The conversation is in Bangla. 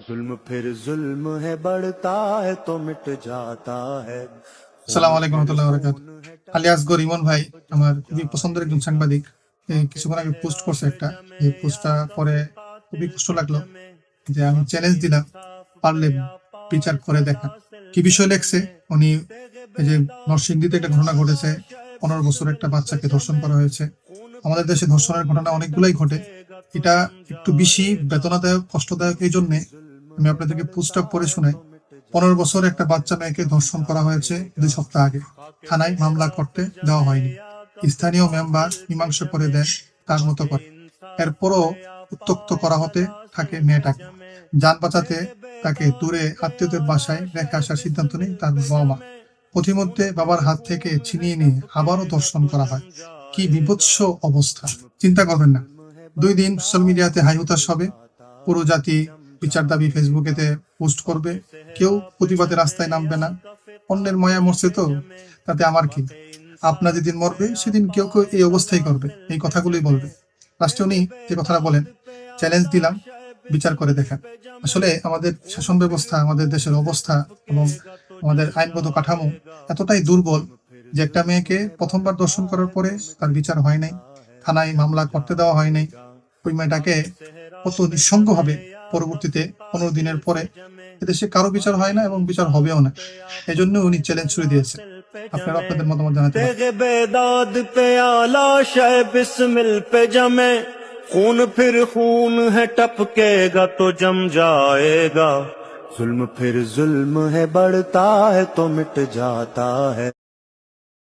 जुल्म फिर जुल्म है बढ़ता है तो मिट जाता है। আসসালামু আলাইকুম রহমতুল্লাহ বরকাতুহু। আলী আসগর ইমন ভাই আমার খুবই পছন্দের একজন সাংবাদিক। এই কিছুক্ষণ আগে পোস্ট করছে একটা, এই পোস্টটা পরে খুবই কষ্ট লাগলো যে আমি চ্যালেঞ্জ দিলাম, পারলে বিচার করে দেখা। কি বিষয় লেখছে উনি, এই যে নরসিংদীতে একটা ঘটনা ঘটেছে, 15 বছর একটা বাচ্চাকে ধর্ষণ করা হয়েছে। আমাদের দেশে ধর্ষণের ঘটনা অনেকগুলাই ঘটে, এটা একটু বেশি বেদনাদায়ক কষ্টদায়ক। এই জন্য আমি আপনাদেরকে পোস্টটা পড়ে শোনাই। 15 বছর একটা বাচ্চা মেয়েকে ধর্ষণ করা হয়েছে 2 সপ্তাহ আগে। থানায় মামলা করতে দেওয়া হয়নি। স্থানীয় মেম্বার মীমাংসা করে দেয় তার মতো করে। এরপরও উত্ত্যক্ত করা হতে থাকে মেয়েটাকে। যান বাঁচাতে তাকে দূরে আত্মীয়দের বাসায় রেখে আসার সিদ্ধান্ত নেই তার বাবা মা। পথিমধ্যে বাবার হাত থেকে ছিনিয়ে নিয়ে আবারও ধর্ষণ করা হয়। কি বিভৎস অবস্থা, চিন্তা করবেন না। 2 দিন সোশ্যাল মিডিয়াতে হাই হুতাশ হবে, পুরো জাতি বিচার দাবি ফেসবুকেতে পোস্ট করবে, কেউ প্রতিবাদে রাস্তায় নামবে না। অন্যের মায়া মরছে তো তাতে আমার কি, আপনার যেদিন মরবে সেদিন কেউ কেউ এই অবস্থাই করবে, এই কথাগুলোই বলবে। লাস্টে উনি যে কথাটা বলেন, চ্যালেঞ্জ দিলাম, বিচার করে দেখেন। আসলে আমাদের শাসন ব্যবস্থা, আমাদের দেশের অবস্থা এবং আমাদের আইনগত কাঠামো এতটাই দুর্বল যে একটা মেয়েকে প্রথমবার দর্শন করার পরে তার বিচার হয় নাই, থানায় মামলা করতে দেওয়া হয় নাই। ওই মেয়েটাকে কত নিঃসঙ্গভাবে পরবর্তীতে 15 দিনের পরে এদেশে কারো বিচার হয় না এবং বিচার হবেও না। এই জন্য উনি চ্যালেঞ্জ ছুড়ে দিয়েছে। আপনারা আপনাদের মতামত জানাতে পারেন। तेरे बेदाद पे आला शय बिस्मिल पे जमे, खून फिर खून है टपकेगा तो जम जाएगा। जुल्म फिर जुल्म है बढ़ता है तो मिट जाता है।